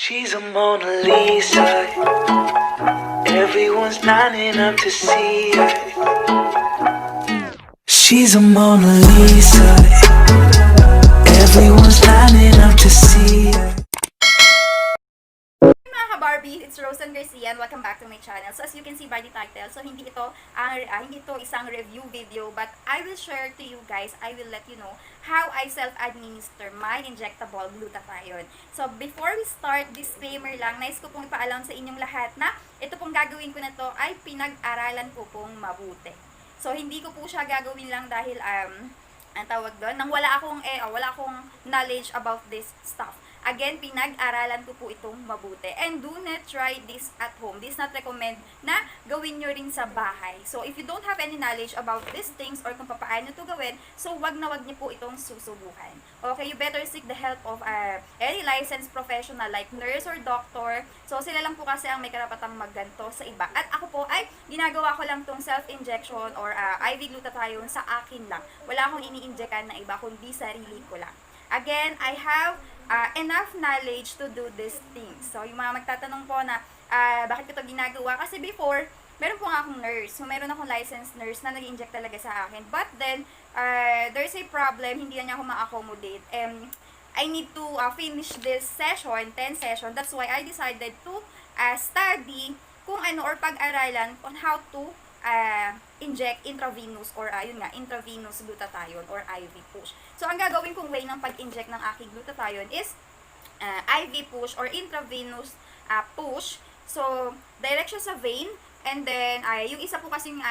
She's a Mona Lisa. Everyone's lining up to see her. She's a Mona Lisa. Everyone's lining up to see her. Mga ka-Barbie, it's Rosetan Garcia and welcome back to my channel. So as you can see by the title, so hindi ito isang review video, but I will share to you guys, I will let you know how I self-administer my injectable glutathione. So before we start, disclaimer lang, nais ko pong ipaalam sa inyong lahat na ito pong gagawin ko na to ay pinag-aralan ko pong mabuti. So hindi ko po siya gagawin lang dahil ang tawag doon, nang wala akong knowledge about this stuff. Again, pinag-aralan ko po itong mabuti. And do not try this at home. This is not recommend na gawin nyo rin sa bahay. So, if you don't have any knowledge about these things or kung paano ito gawin, so wag na wag nyo po itong susubukan. Okay, you better seek the help of any licensed professional like nurse or doctor. So, sila lang po kasi ang may karapatang magganto sa iba. At ako po ay ginagawa ko lang tong self-injection or IV glutathione sa akin lang. Wala akong ini-injectan na iba, kundi sarili ko lang. Again, I have enough knowledge to do these things. So, yung mga magtatanong po na bakit ko ito ginagawa? Kasi before, meron po nga akong nurse. So, meron akong licensed nurse na nag-inject talaga sa akin. But then, there's a problem. Hindi na niya ako ma-accommodate. I need to finish this session, 10 session. That's why I decided to study kung ano or pag-aralan on how to inject intravenous or intravenous glutathione or IV push. So, ang gagawin kong way ng pag-inject ng aking glutathione is IV push or intravenous push. So, direct siya sa vein. And then, yung isa po kasing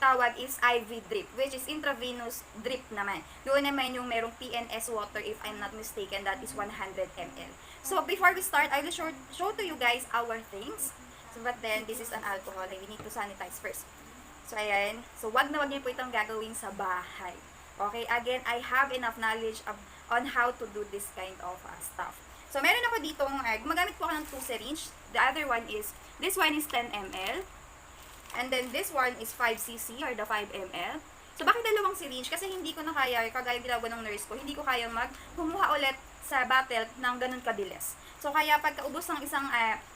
tawag is IV drip, which is intravenous drip naman. Doon naman yung merong PNS water, if I'm not mistaken, that is 100 ml. So, before we start, I will show to you guys our things. So, but then, this is an alcohol and we need to sanitize first. So, ayan. So, wag na wag niyo po itong gagawin sa bahay. Okay? Again, I have enough knowledge on how to do this kind of stuff. So, meron ako ditong, gumagamit po ako ng 2 syringe. The other one is, this one is 10 ml. And then, this one is 5 cc or the 5 ml. So, bakit dalawang syringe? Kasi hindi ko na kaya, kagaya ginagawa ng nurse ko, hindi ko kaya humuha ulit sa bottle ng ganun kabilis. So, kaya pagkaubos ng isang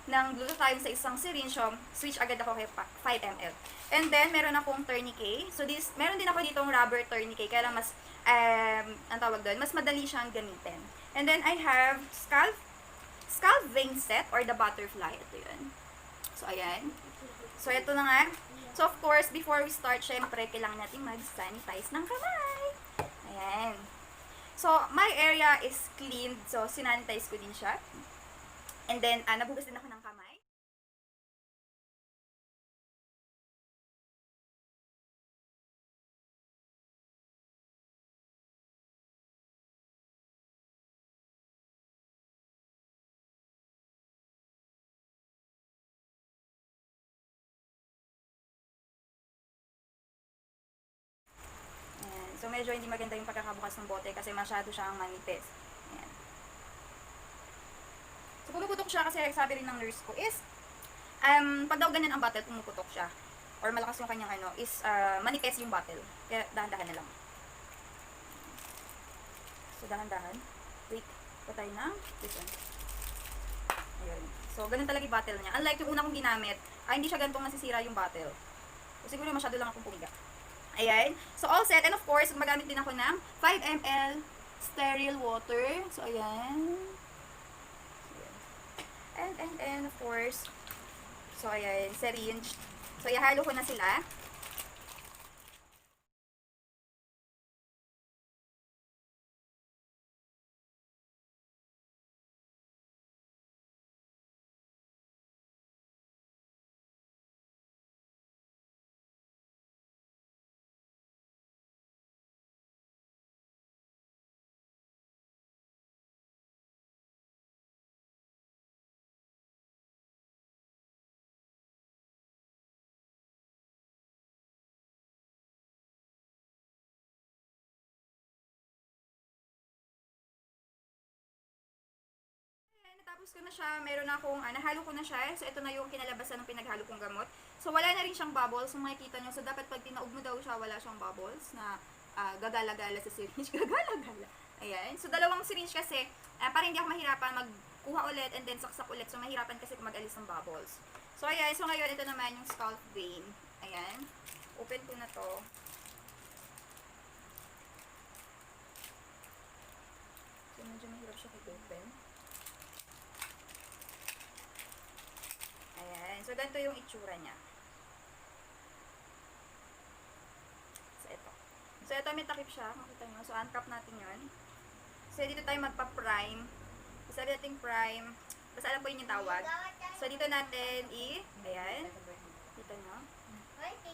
ng glutathione sa isang syringe, switch agad ako kay 5 ml. And then, meron akong tourniquet. So, meron din ako ditong rubber tourniquet. Kaya lang mas, ang tawag doon, mas madali siyang gamitin. And then, I have scalp vein set or the butterfly. Ito yun. So, ayan. So, ito na nga. So, of course, before we start, syempre, kailangan natin mag-sanitize ng kamay. Ayan. So, my area is cleaned. So, sinanitize ko din siya. And then, nabugas din ako ng kamay. So, medyo hindi maganda yung pagkakabukas ng bote kasi masyado siyang manipis. Ayan. So, pumuputok siya kasi sabi rin ng nurse ko is, pag daw ganyan ang bottle, pumuputok siya. Or malakas yung kanyang is manipis yung bottle. Kaya dahan-dahan na lang. So, dahan-dahan. Wait, patay na. This one. Ayun. So, ganun talaga yung bottle niya. Unlike yung una kong ginamit, hindi siya ganitong nasisira yung bottle. So, siguro masyado lang akong pumiga. Ayan. So, all set. And of course, magamit din ako ng 5 ml sterile water. So, ayan. And of course, so, ayan, syringe. So, ihalo ko na sila. Natapos ko na siya, meron akong, nahalo ko na siya. So, ito na yung kinalabasan ng pinaghalo kong gamot. So, wala na rin siyang bubbles. So, makikita nyo. So, dapat pag tinaog mo daw siya, wala siyang bubbles na gagala-gala sa syringe. Gagala-gala. Ayan. So, dalawang syringe kasi, para hindi ako mahirapan kuha ulit and then saksak ulit. So, mahirapan kasi kung mag-alis ng bubbles. So, ayan. So, ngayon, ito naman yung scalp vein. Ayan. Open ko na to. So, medyo mahirap siya i-open. Ayan. So, ganito yung itsura niya. So, ito may takip siya. Makita nyo. So, uncap natin yun. So, dito tayo magpa-prime. Sabi natin prime. Basta alam ko yun yung tawag. So, dito natin ayan. Dito nyo. Ayan.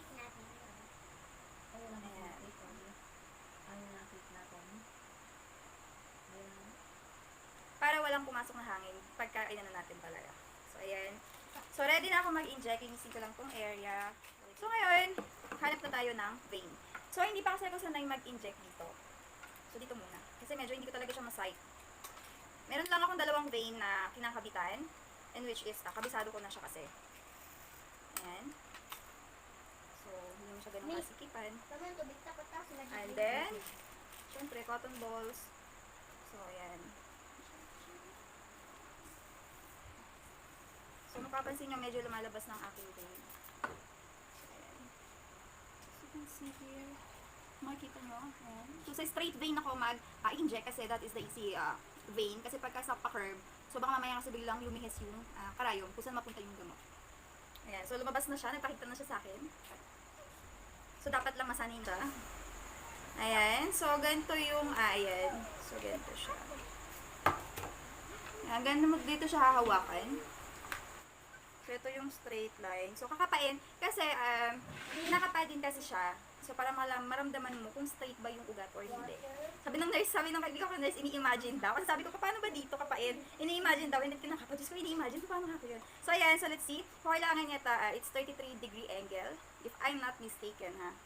Para walang pumasok na hangin. Pagkain na natin talaga. So, ayan. So, ready na ako mag-inject. Inisin ko lang tong area. So, ngayon, hanap na tayo ng vein. So, hindi pa kasi ako sanay mag-inject dito. So, dito muna. Kasi medyo hindi ko talaga siya masite. Meron lang akong dalawang vein na kinakabitan. And which is, kabisado ko na siya kasi. Ayan. So, hindi mo siya ganun kasikipan. And then, syempre, cotton balls. So, ayan. So, mapapansin nyo, medyo lumalabas ng aking vein. You can see here. Makikita nyo. Ayan. So, sa straight vein ako mag-inject kasi that is the easy vein. Kasi pagka sa pa-curve, so baka mamaya kasi biglang lumihis yung karayom kung saan mapunta yung gamot. Ayan. So, lumabas na siya. Nagpakita na siya sa akin. So, dapat lang masanin siya. Ayan. So, ganito yung, ayan. So, ganito siya. Ayan. Ganito dito siya hahawakan. So, ito yung straight line. So, kakapain. Kasi, nakapa din kasi siya. So, para maramdaman mo kung straight ba yung ugat or hindi. Sabi ng nurse, sabi ng kaibigan ko nurse, ini-imagine daw. Kasi sabi ko, paano ba dito kapain? Ini-imagine daw. And then, kinakapa. Diyos ko, ini-imagine. So, paano nga yun? So, ayan. So, let's see. So, kailangan niya it's 33-degree angle. If I'm not mistaken, ha.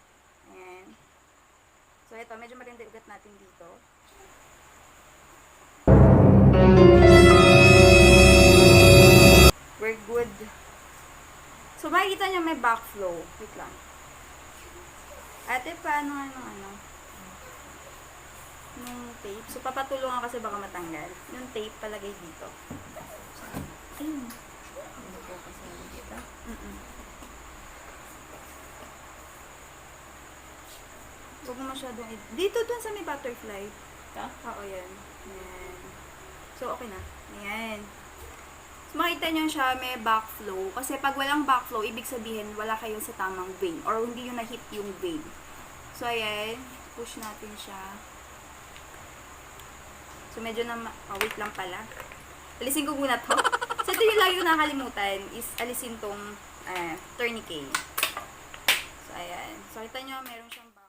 Ayan. So, ito. Medyo maganda yung ugat natin dito. We're good. So, makikita niya may backflow. Wait lang. Ate, paano nung tape? So, papatulungan kasi baka matanggal. Yung tape palagay dito. Ayun. Ano po kasi dito? Huwag mo masyadong dito dun sa may butterfly. Oo, yan. Ayan. So, okay na. Ayan. Makita nyo siya, may backflow. Kasi pag walang backflow, ibig sabihin, wala kayo sa tamang vein. Or hindi yung na-hit yung vein. So, ayan. Push natin siya. So, medyo na, wait lang pala. Alisin ko muna to. So, ito yung lagi ko nakalimutan is alisin tong tourniquet. So, ayan. So, kita nyo, meron siyang back.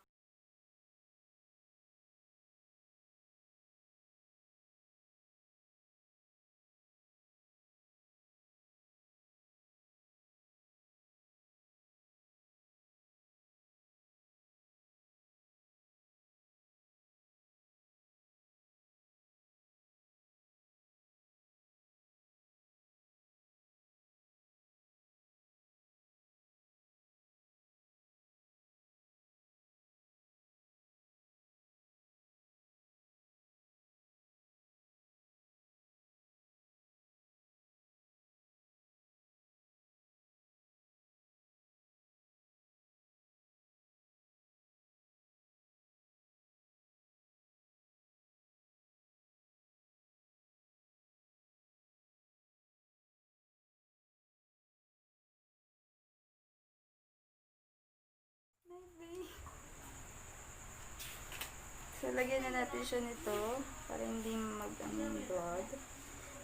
So, lagyan na natin siya nito para hindi mag-blood.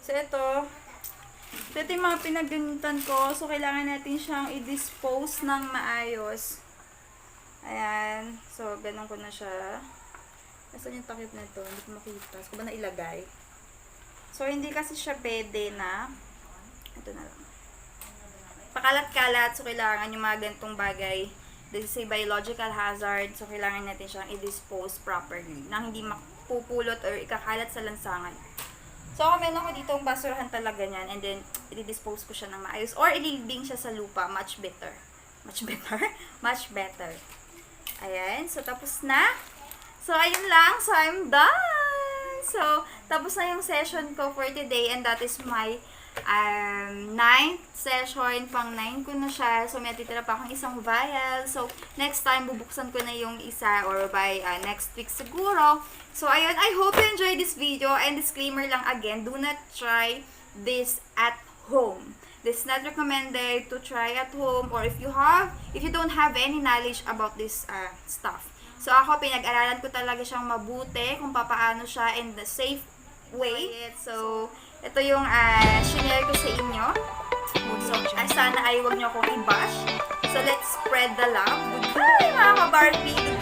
So, ito yung mga pinagganitan ko. So, kailangan natin siyang i-dispose ng maayos. Ayan. So, ganun ko na siya. Nasaan yung takip na ito? Hindi ko makita. So, ba na ilagay? So, hindi kasi siya pwede na ito na lang. Pakalat-kalat. So, kailangan yung mga ganitong bagay. This is a biological hazard. So, kailangan natin siyang i-dispose properly. Nang hindi mapupulot or ikakalat sa lansangan. So, meron ako dito ang basurahan talaga niyan. And then, i-dispose ko siya ng maayos. Or, ililibing siya sa lupa. Much better. Much better? Much better. Ayan. So, tapos na. So, ayun lang. So, I'm done! So, tapos na yung session ko for today and that is my 9th session. Pang 9 ko na siya. So, may titira pa akong isang vial. So, next time, bubuksan ko na yung isa or by next week siguro. So, ayun. I hope you enjoyed this video. And disclaimer lang again, do not try this at home. This is not recommended to try at home or if you don't have any knowledge about this stuff. So, ako, pinag-aralan ko talaga siyang mabuti kung papaano siya in the safe way. So, ito yung shinare ko sa inyo. So, sana ay huwag nyo akong i-bash. So, let's spread the love. Goodbye, mga ka-Barbie!